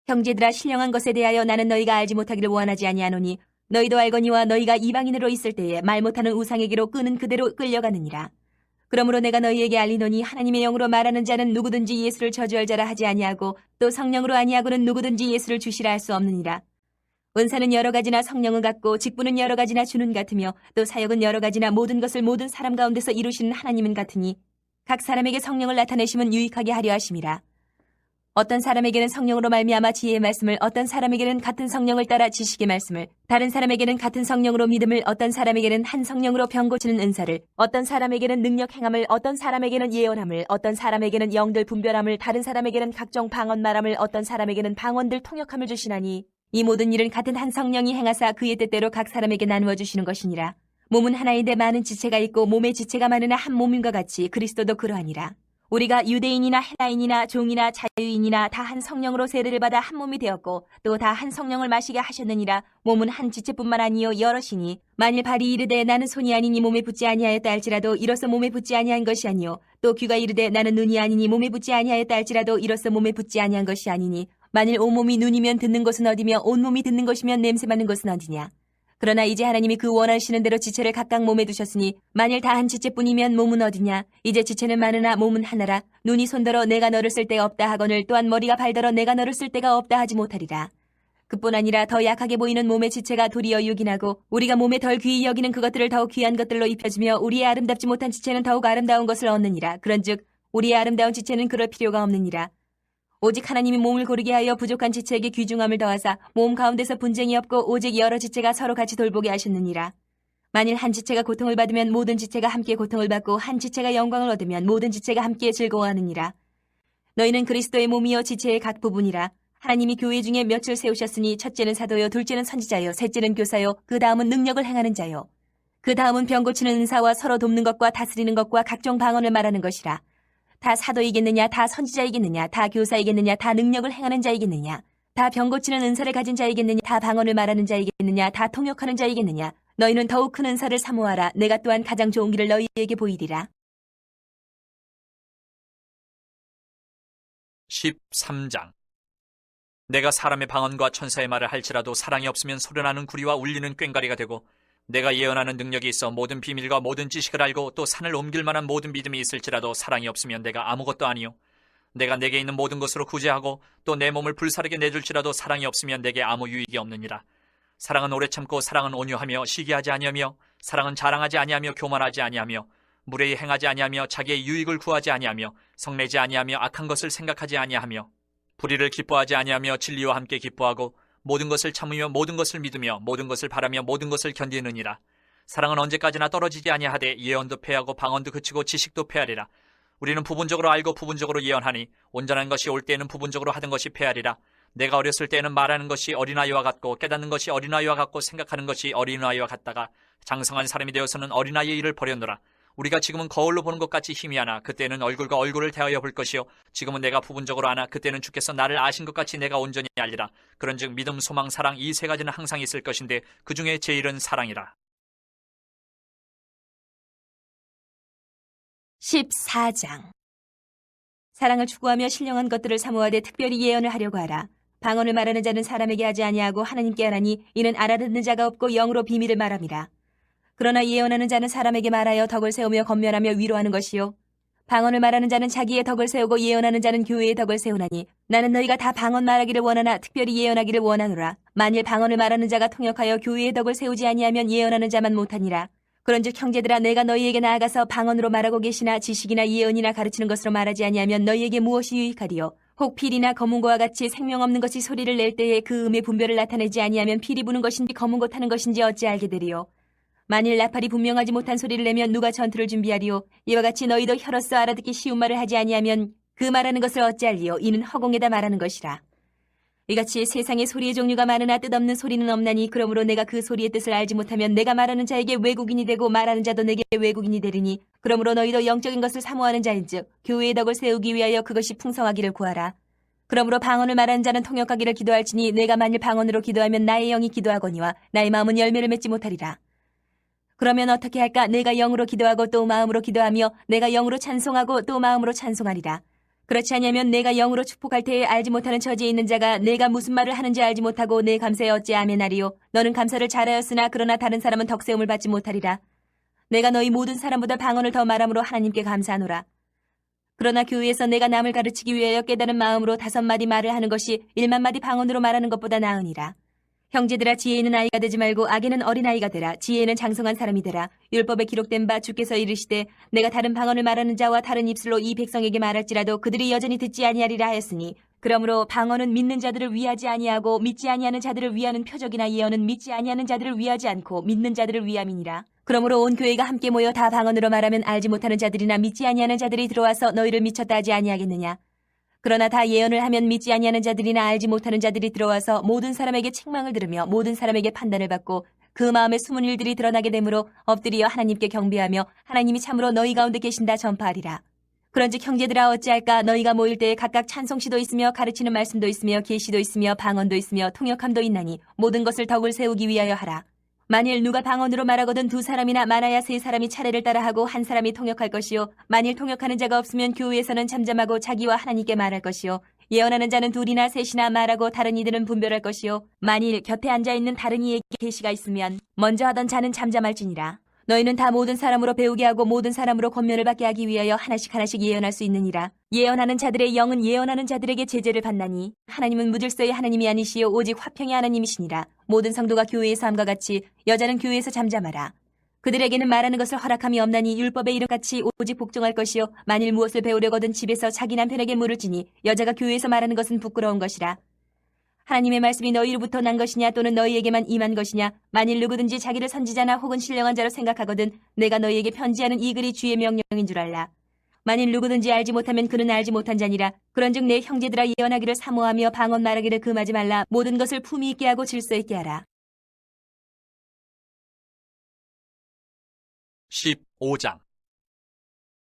형제들아, 신령한 것에 대하여 나는 너희가 알지 못하기를 원하지 아니하노니 너희도 알거니와 너희가 이방인으로 있을 때에 말 못하는 우상에게로 끄는 그대로 끌려가느니라. 그러므로 내가 너희에게 알리노니 하나님의 영으로 말하는 자는 누구든지 예수를 저주할 자라 하지 아니하고 또 성령으로 아니하고는 누구든지 예수를 주시라 할 수 없느니라. 은사는 여러 가지나 성령은 같고 직분은 여러 가지나 주는 같으며 또 사역은 여러 가지나 모든 것을 모든 사람 가운데서 이루시는 하나님은 같으니 각 사람에게 성령을 나타내심은 유익하게 하려 하심이라. 어떤 사람에게는 성령으로 말미암아 지혜의 말씀을, 어떤 사람에게는 같은 성령을 따라 지식의 말씀을, 다른 사람에게는 같은 성령으로 믿음을, 어떤 사람에게는 한 성령으로 병 고치는 은사를, 어떤 사람에게는 능력 행함을, 어떤 사람에게는 예언함을, 어떤 사람에게는 영들 분별함을, 다른 사람에게는 각종 방언 말함을, 어떤 사람에게는 방언들 통역함을 주시나니 이 모든 일은 같은 한 성령이 행하사 그의 뜻대로 각 사람에게 나누어 주시는 것이니라. 몸은 하나인데 많은 지체가 있고 몸의 지체가 많으나 한 몸임과 같이 그리스도도 그러하니라. 우리가 유대인이나 헬라인이나 종이나 자유인이나 다 한 성령으로 세례를 받아 한 몸이 되었고 또 다 한 성령을 마시게 하셨느니라. 몸은 한 지체뿐만 아니요 여럿이니 만일 발이 이르되 나는 손이 아니니 몸에 붙지 아니하였다 할지라도 이로써 몸에 붙지 아니한 것이 아니요 또 귀가 이르되 나는 눈이 아니니 몸에 붙지 아니하였다 할지라도 이로써 몸에 붙지 아니한 것이 아니니 만일 온몸이 눈이면 듣는 것은 어디며 온몸이 듣는 것이면 냄새 맡는 것은 어디냐. 그러나 이제 하나님이 그 원하시는 대로 지체를 각각 몸에 두셨으니 만일 다 한 지체뿐이면 몸은 어디냐. 이제 지체는 많으나 몸은 하나라. 눈이 손더러 내가 너를 쓸 데가 없다 하거늘 또한 머리가 발더러 내가 너를 쓸 데가 없다 하지 못하리라. 그뿐 아니라 더 약하게 보이는 몸의 지체가 도리어 유긴하고 우리가 몸에 덜 귀히 여기는 그것들을 더욱 귀한 것들로 입혀주며 우리의 아름답지 못한 지체는 더욱 아름다운 것을 얻느니라. 그런즉 우리의 아름다운 지체는 그럴 필요가 없느니라. 오직 하나님이 몸을 고르게 하여 부족한 지체에게 귀중함을 더하사 몸 가운데서 분쟁이 없고 오직 여러 지체가 서로 같이 돌보게 하셨느니라. 만일 한 지체가 고통을 받으면 모든 지체가 함께 고통을 받고 한 지체가 영광을 얻으면 모든 지체가 함께 즐거워하느니라. 너희는 그리스도의 몸이요 지체의 각 부분이라. 하나님이 교회 중에 몇을 세우셨으니 첫째는 사도요, 둘째는 선지자요, 셋째는 교사요, 그 다음은 능력을 행하는 자요, 그 다음은 병 고치는 은사와 서로 돕는 것과 다스리는 것과 각종 방언을 말하는 것이라. 다 사도이겠느냐, 다 선지자이겠느냐, 다 교사이겠느냐, 다 능력을 행하는 자이겠느냐, 다 병 고치는 은사를 가진 자이겠느냐, 다 방언을 말하는 자이겠느냐, 다 통역하는 자이겠느냐. 너희는 더욱 큰 은사를 사모하라. 내가 또한 가장 좋은 길을 너희에게 보이리라. 13장. 내가 사람의 방언과 천사의 말을 할지라도 사랑이 없으면 소려나는 구리와 울리는 꽹과리가 되고 내가 예언하는 능력이 있어 모든 비밀과 모든 지식을 알고 또 산을 옮길 만한 모든 믿음이 있을지라도 사랑이 없으면 내가 아무것도 아니요 내가 내게 있는 모든 것으로 구제하고 또 내 몸을 불사르게 내줄지라도 사랑이 없으면 내게 아무 유익이 없느니라. 사랑은 오래 참고 사랑은 온유하며 시기하지 아니하며 사랑은 자랑하지 아니하며 교만하지 아니하며 무례히 행하지 아니하며 자기의 유익을 구하지 아니하며 성내지 아니하며 악한 것을 생각하지 아니하며 불의를 기뻐하지 아니하며 진리와 함께 기뻐하고 모든 것을 참으며 모든 것을 믿으며 모든 것을 바라며 모든 것을 견디느니라. 사랑은 언제까지나 떨어지지 아니하되 예언도 패하고 방언도 그치고 지식도 패하리라. 우리는 부분적으로 알고 부분적으로 예언하니 온전한 것이 올 때에는 부분적으로 하던 것이 패하리라. 내가 어렸을 때에는 말하는 것이 어린아이와 같고 깨닫는 것이 어린아이와 같고 생각하는 것이 어린아이와 같다가 장성한 사람이 되어서는 어린아이의 일을 버렸노라. 우리가 지금은 거울로 보는 것 같이 희미하나 그때는 얼굴과 얼굴을 대하여 볼 것이요 지금은 내가 부분적으로 아나 그때는 주께서 나를 아신 것 같이 내가 온전히 알리라. 그런즉 믿음, 소망, 사랑 이 세 가지는 항상 있을 것인데 그 중에 제일은 사랑이라. 14장. 사랑을 추구하며 신령한 것들을 사모하되 특별히 예언을 하려고 하라. 방언을 말하는 자는 사람에게 하지 아니하고 하나님께 하나니 이는 알아듣는 자가 없고 영으로 비밀을 말함이라. 그러나 예언하는 자는 사람에게 말하여 덕을 세우며 건면하며 위로하는 것이요 방언을 말하는 자는 자기의 덕을 세우고 예언하는 자는 교회의 덕을 세우나니 나는 너희가 다 방언 말하기를 원하나 특별히 예언하기를 원하노라. 만일 방언을 말하는 자가 통역하여 교회의 덕을 세우지 아니하면 예언하는 자만 못하니라. 그런즉 형제들아, 내가 너희에게 나아가서 방언으로 말하고 계시나 지식이나 예언이나 가르치는 것으로 말하지 아니하면 너희에게 무엇이 유익하리요. 혹 필이나 검은고와 같이 생명 없는 것이 소리를 낼 때에 그 음의 분별을 나타내지 아니하면 필이 부는 것인지 검은고 타는 것인지 어찌 알게 되리요. 만일 나팔이 분명하지 못한 소리를 내면 누가 전투를 준비하리요. 이와 같이 너희도 혀로서 알아듣기 쉬운 말을 하지 아니하면 그 말하는 것을 어찌 알리요. 이는 허공에다 말하는 것이라. 이같이 세상에 소리의 종류가 많으나 뜻없는 소리는 없나니 그러므로 내가 그 소리의 뜻을 알지 못하면 내가 말하는 자에게 왜곡인이 되고 말하는 자도 내게 왜곡인이 되리니 그러므로 너희도 영적인 것을 사모하는 자인즉 교회의 덕을 세우기 위하여 그것이 풍성하기를 구하라. 그러므로 방언을 말하는 자는 통역하기를 기도할지니 내가 만일 방언으로 기도하면 나의 영이 기도하거니와 나의 마음은 열매를 맺지 못하리라. 그러면 어떻게 할까? 내가 영으로 기도하고 또 마음으로 기도하며 내가 영으로 찬송하고 또 마음으로 찬송하리라. 그렇지 아니하면 내가 영으로 축복할 때에 알지 못하는 처지에 있는 자가 내가 무슨 말을 하는지 알지 못하고 내 감사에 어찌 아멘하리요. 너는 감사를 잘하였으나 그러나 다른 사람은 덕세움을 받지 못하리라. 내가 너희 모든 사람보다 방언을 더 말함으로 하나님께 감사하노라. 그러나 교회에서 내가 남을 가르치기 위하여 깨달은 마음으로 5마디 말을 하는 것이 1만마디 방언으로 말하는 것보다 나으니라. 형제들아 지혜 있는 아이가 되지 말고 악에는 어린아이가 되라. 지혜는 장성한 사람이 되라. 율법에 기록된 바 주께서 이르시되 내가 다른 방언을 말하는 자와 다른 입술로 이 백성에게 말할지라도 그들이 여전히 듣지 아니하리라 하였으니 그러므로 방언은 믿는 자들을 위하지 아니하고 믿지 아니하는 자들을 위하는 표적이나 예언은 믿지 아니하는 자들을 위하지 않고 믿는 자들을 위함이니라. 그러므로 온 교회가 함께 모여 다 방언으로 말하면 알지 못하는 자들이나 믿지 아니하는 자들이 들어와서 너희를 미쳤다 하지 아니하겠느냐. 그러나 다 예언을 하면 믿지 아니하는 자들이나 알지 못하는 자들이 들어와서 모든 사람에게 책망을 들으며 모든 사람에게 판단을 받고 그 마음에 숨은 일들이 드러나게 되므로 엎드려 하나님께 경배하며 하나님이 참으로 너희 가운데 계신다 전파하리라. 그런즉 형제들아 어찌할까? 너희가 모일 때에 각각 찬송시도 있으며 가르치는 말씀도 있으며 계시도 있으며 방언도 있으며 통역함도 있나니 모든 것을 덕을 세우기 위하여 하라. 만일 누가 방언으로 말하거든 2사람이나 많아야 3사람이 차례를 따라하고 1사람이 통역할 것이요 만일 통역하는 자가 없으면 교회에서는 잠잠하고 자기와 하나님께 말할 것이요 예언하는 자는 2이나 3이나 말하고 다른 이들은 분별할 것이요 만일 곁에 앉아있는 다른 이에게 계시가 있으면 먼저 하던 자는 잠잠할지니라. 너희는 다 모든 사람으로 배우게 하고 모든 사람으로 권면을 받게 하기 위하여 하나씩 하나씩 예언할 수 있느니라. 예언하는 자들의 영은 예언하는 자들에게 제재를 받나니 하나님은 무질서의 하나님이 아니시요 오직 화평의 하나님이시니라. 모든 성도가 교회의 삶과 같이 여자는 교회에서 잠잠하라. 그들에게는 말하는 것을 허락함이 없나니 율법의 이름같이 오직 복종할 것이요 만일 무엇을 배우려거든 집에서 자기 남편에게 물을지니 여자가 교회에서 말하는 것은 부끄러운 것이라. 하나님의 말씀이 너희로부터 난 것이냐 또는 너희에게만 임한 것이냐. 만일 누구든지 자기를 선지자나 혹은 신령한 자로 생각하거든 내가 너희에게 편지하는 이 글이 주의 명령인 줄 알라. 만일 누구든지 알지 못하면 그는 알지 못한 자니라. 그런즉 내 형제들아 예언하기를 사모하며 방언 말하기를 금하지 말라. 모든 것을 품위 있게 하고 질서 있게 하라. 15장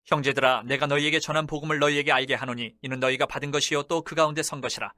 형제들아 내가 너희에게 전한 복음을 너희에게 알게 하노니 이는 너희가 받은 것이요 또 그 가운데 선 것이라.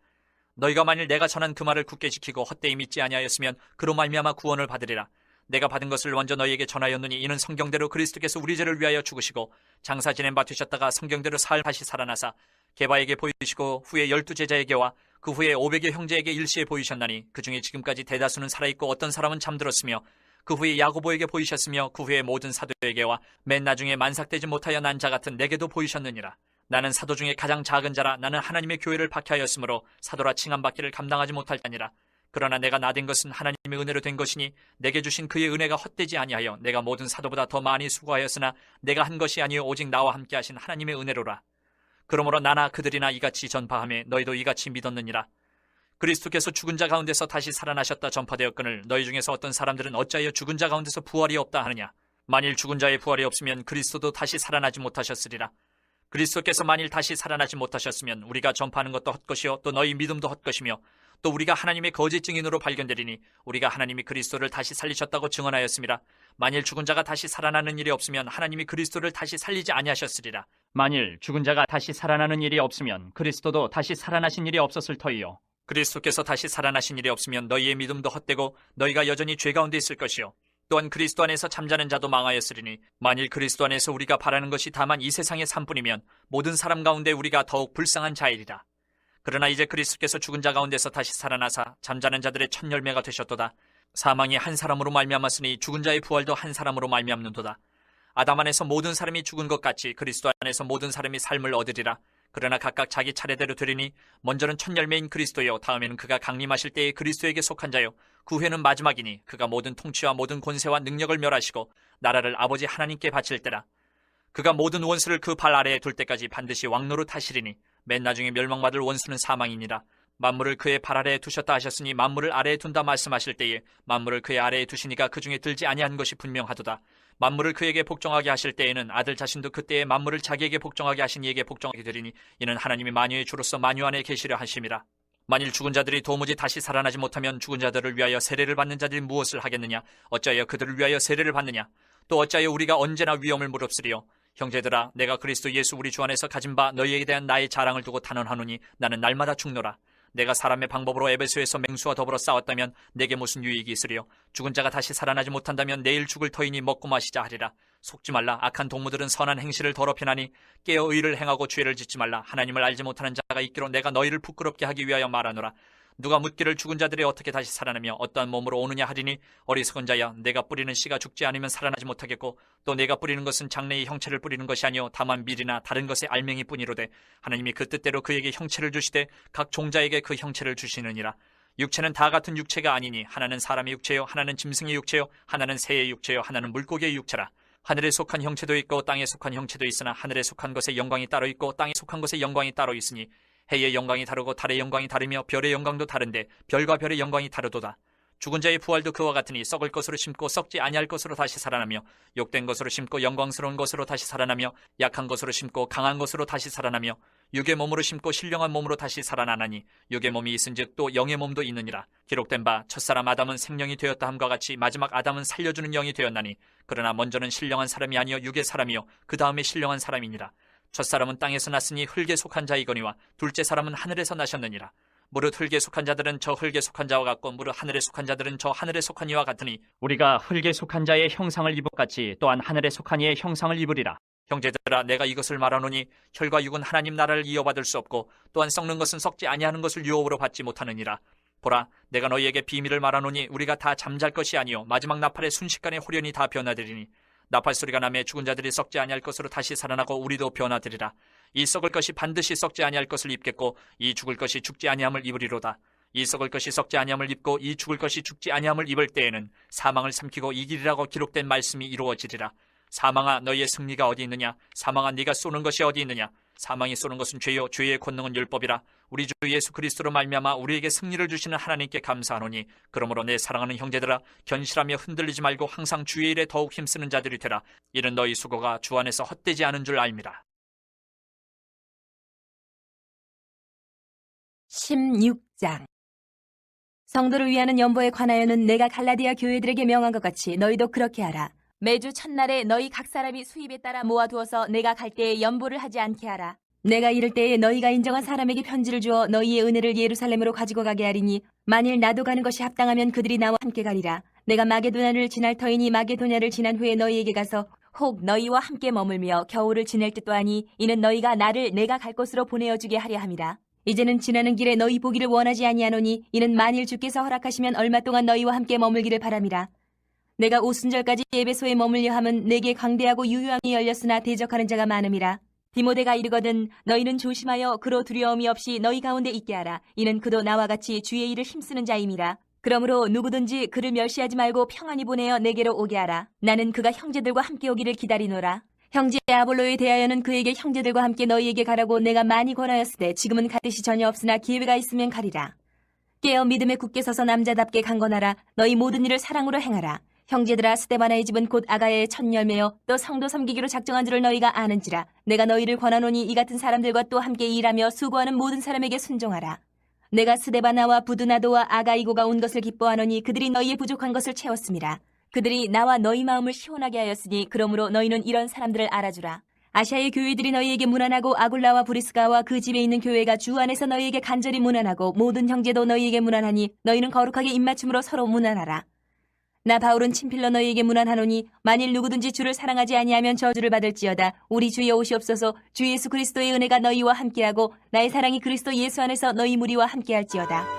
너희가 만일 내가 전한 그 말을 굳게 지키고 헛되이 믿지 아니하였으면 그로 말미암아 구원을 받으리라. 내가 받은 것을 먼저 너희에게 전하였느니 이는 성경대로 그리스도께서 우리 죄를 위하여 죽으시고 장사 지낸 바 되셨다가 성경대로 사흘 다시 살아나사 게바에게 보이시고 후에 12제자에게와 그 후에 500여 형제에게 일시에 보이셨나니 그 중에 지금까지 대다수는 살아있고 어떤 사람은 잠들었으며 그 후에 야고보에게 보이셨으며 그 후에 모든 사도에게와 맨 나중에 만삭되지 못하여 난 자 같은 내게도 보이셨느니라. 나는 사도 중에 가장 작은 자라. 나는 하나님의 교회를 박해하였으므로 사도라 칭함받기를 감당하지 못할 자니라. 그러나 내가 나된 것은 하나님의 은혜로 된 것이니 내게 주신 그의 은혜가 헛되지 아니하여 내가 모든 사도보다 더 많이 수고하였으나 내가 한 것이 아니요 오직 나와 함께 하신 하나님의 은혜로라. 그러므로 나나 그들이나 이같이 전파하며 너희도 이같이 믿었느니라. 그리스도께서 죽은 자 가운데서 다시 살아나셨다 전파되었거늘 너희 중에서 어떤 사람들은 어찌하여 죽은 자 가운데서 부활이 없다 하느냐. 만일 죽은 자의 부활이 없으면 그리스도도 다시 살아나지 못하셨으리라. 그리스도께서 만일 다시 살아나지 못하셨으면 우리가 전파하는 것도 헛것이요 또 너희 믿음도 헛것이며 또 우리가 하나님의 거짓 증인으로 발견되리니 우리가 하나님이 그리스도를 다시 살리셨다고 증언하였습니다. 만일 죽은 자가 다시 살아나는 일이 없으면 하나님이 그리스도를 다시 살리지 아니하셨으리라. 만일 죽은 자가 다시 살아나는 일이 없으면 그리스도도 다시 살아나신 일이 없었을 터이요 그리스도께서 다시 살아나신 일이 없으면 너희의 믿음도 헛되고 너희가 여전히 죄 가운데 있을 것이요 또한 그리스도 안에서 잠자는 자도 망하였으리니 만일 그리스도 안에서 우리가 바라는 것이 다만 이 세상의 삶뿐이면 모든 사람 가운데 우리가 더욱 불쌍한 자이리라. 그러나 이제 그리스도께서 죽은 자 가운데서 다시 살아나사 잠자는 자들의 첫 열매가 되셨도다. 사망이 한 사람으로 말미암았으니 죽은 자의 부활도 한 사람으로 말미암는도다. 아담 안에서 모든 사람이 죽은 것 같이 그리스도 안에서 모든 사람이 삶을 얻으리라. 그러나 각각 자기 차례대로 되리니 먼저는 첫 열매인 그리스도요 다음에는 그가 강림하실 때에 그리스도에게 속한 자요 그 후에는 마지막이니 그가 모든 통치와 모든 권세와 능력을 멸하시고 나라를 아버지 하나님께 바칠 때라. 그가 모든 원수를 그 발 아래에 둘 때까지 반드시 왕노릇 하시리니 맨 나중에 멸망받을 원수는 사망이니라. 만물을 그의 발 아래에 두셨다 하셨으니 만물을 아래에 둔다 말씀하실 때에 만물을 그의 아래에 두시니까 그 중에 들지 아니한 것이 분명하도다. 만물을 그에게 복종하게 하실 때에는 아들 자신도 그때에 만물을 자기에게 복종하게 하신 이에게 복종하게 되리니 이는 하나님이 만유의 주로서 만유 안에 계시려 하심이라. 만일 죽은 자들이 도무지 다시 살아나지 못하면 죽은 자들을 위하여 세례를 받는 자들이 무엇을 하겠느냐? 어찌하여 그들을 위하여 세례를 받느냐? 또 어찌하여 우리가 언제나 위험을 무릅쓰리요? 형제들아, 내가 그리스도 예수 우리 주 안에서 가진 바 너희에게 대한 나의 자랑을 두고 단언하노니 나는 날마다 죽노라. 내가 사람의 방법으로 에베소에서 맹수와 더불어 싸웠다면 내게 무슨 유익이 있으리요? 죽은 자가 다시 살아나지 못한다면 내일 죽을 터이니 먹고 마시자 하리라. 속지 말라. 악한 동무들은 선한 행실을 더럽히나니 깨어 의를 행하고 죄를 짓지 말라. 하나님을 알지 못하는 자가 있기로 내가 너희를 부끄럽게 하기 위하여 말하노라. 누가 묻기를 죽은 자들이 어떻게 다시 살아나며 어떠한 몸으로 오느냐 하리니 어리석은 자야, 내가 뿌리는 씨가 죽지 않으면 살아나지 못하겠고 또 내가 뿌리는 것은 장래의 형체를 뿌리는 것이 아니요 다만 밀이나 다른 것의 알맹이뿐이로되 하나님이 그 뜻대로 그에게 형체를 주시되 각 종자에게 그 형체를 주시느니라. 육체는 다 같은 육체가 아니니 하나는 사람의 육체요 하나는 짐승의 육체요 하나는 새의 육체요 하나는 물고기의 육체라. 하늘에 속한 형체도 있고 땅에 속한 형체도 있으나 하늘에 속한 것의 영광이 따로 있고 땅에 속한 것의 영광이 따로 있으니 해의 영광이 다르고 달의 영광이 다르며 별의 영광도 다른데 별과 별의 영광이 다르도다. 죽은 자의 부활도 그와 같으니 썩을 것으로 심고 썩지 아니할 것으로 다시 살아나며 욕된 것으로 심고 영광스러운 것으로 다시 살아나며 약한 것으로 심고 강한 것으로 다시 살아나며 육의 몸으로 심고 신령한 몸으로 다시 살아나나니 육의 몸이 있은즉 또 영의 몸도 있느니라. 기록된 바 첫사람 아담은 생령이 되었다 함과 같이 마지막 아담은 살려주는 영이 되었나니 그러나 먼저는 신령한 사람이 아니요 육의 사람이요 그 다음에 신령한 사람이니라. 첫사람은 땅에서 났으니 흙에 속한 자이거니와 둘째 사람은 하늘에서 나셨느니라. 무릇 흙에 속한 자들은 저 흙에 속한 자와 같고 무릇 하늘에 속한 자들은 저 하늘에 속한 이와 같으니 우리가 흙에 속한 자의 형상을 입음같이 또한 하늘에 속한 이의 형상을 입으리라. 형제들아, 내가 이것을 말하노니 혈과 육은 하나님 나라를 이어받을 수 없고 또한 썩는 것은 썩지 아니하는 것을 유업으로 받지 못하느니라. 보라, 내가 너희에게 비밀을 말하노니 우리가 다 잠잘 것이 아니요 마지막 나팔의 순식간에 홀연히 다 변화되리니 나팔 소리가 나매 죽은 자들이 썩지 아니할 것으로 다시 살아나고 우리도 변화되리라. 이 썩을 것이 반드시 썩지 아니할 것을 입겠고 이 죽을 것이 죽지 아니함을 입으리로다. 이 썩을 것이 썩지 아니함을 입고 이 죽을 것이 죽지 아니함을 입을 때에는 사망을 삼키고 이기리라고 기록된 말씀이 이루어지리라. 사망아, 너희의 승리가 어디 있느냐? 사망아, 네가 쏘는 것이 어디 있느냐? 사망이 쏘는 것은 죄요 죄의 권능은 율법이라. 우리 주 예수 그리스도로 말미암아 우리에게 승리를 주시는 하나님께 감사하노니 그러므로 내 사랑하는 형제들아, 견실하며 흔들리지 말고 항상 주의 일에 더욱 힘쓰는 자들이 되라. 이는 너희 수고가 주 안에서 헛되지 않은 줄 알미라. 16장. 성도를 위하는 연보에 관하여는 내가 갈라디아 교회들에게 명한 것 같이 너희도 그렇게 하라. 매주 첫날에 너희 각 사람이 수입에 따라 모아두어서 내가 갈 때에 연보를 하지 않게 하라. 내가 이를 때에 너희가 인정한 사람에게 편지를 주어 너희의 은혜를 예루살렘으로 가지고 가게 하리니 만일 나도 가는 것이 합당하면 그들이 나와 함께 가리라. 내가 마게도냐를 지날 터이니 마게도냐를 지난 후에 너희에게 가서 혹 너희와 함께 머물며 겨울을 지낼 듯도 하니 이는 너희가 나를 내가 갈 곳으로 보내어주게 하려 함이라. 이제는 지나는 길에 너희 보기를 원하지 아니하노니 이는 만일 주께서 허락하시면 얼마 동안 너희와 함께 머물기를 바람이라. 내가 오순절까지 에베소에 머물려 함은 내게 강대하고 유효함이 열렸으나 대적하는 자가 많음이라. 디모데가 이르거든 너희는 조심하여 그로 두려움이 없이 너희 가운데 있게 하라. 이는 그도 나와 같이 주의 일을 힘쓰는 자임이라. 그러므로 누구든지 그를 멸시하지 말고 평안히 보내어 내게로 오게 하라. 나는 그가 형제들과 함께 오기를 기다리노라. 형제 아볼로에 대하여는 그에게 형제들과 함께 너희에게 가라고 내가 많이 권하였으되 지금은 갈 뜻이 전혀 없으나 기회가 있으면 가리라. 깨어 믿음에 굳게 서서 남자답게 강건하라. 너희 모든 일을 사랑으로 행하라. 형제들아, 스데바나의 집은 곧 아가야의 첫 열매요 또 성도 섬기기로 작정한 줄을 너희가 아는지라. 내가 너희를 권하노니 이 같은 사람들과 또 함께 일하며 수고하는 모든 사람에게 순종하라. 내가 스데바나와 부두나도와 아가이고가 온 것을 기뻐하노니 그들이 너희의 부족한 것을 채웠음이라. 그들이 나와 너희 마음을 시원하게 하였으니 그러므로 너희는 이런 사람들을 알아주라. 아시아의 교회들이 너희에게 문안하고 아굴라와 브리스가와 그 집에 있는 교회가 주 안에서 너희에게 간절히 문안하고 모든 형제도 너희에게 문안하니 너희는 거룩하게 입맞춤으로 서로 문안하라. 나 바울은 친필로 너희에게 문안하노니 만일 누구든지 주를 사랑하지 아니하면 저주를 받을지어다. 우리 주여 오시옵소서. 주 예수 그리스도의 은혜가 너희와 함께하고 나의 사랑이 그리스도 예수 안에서 너희 무리와 함께할지어다.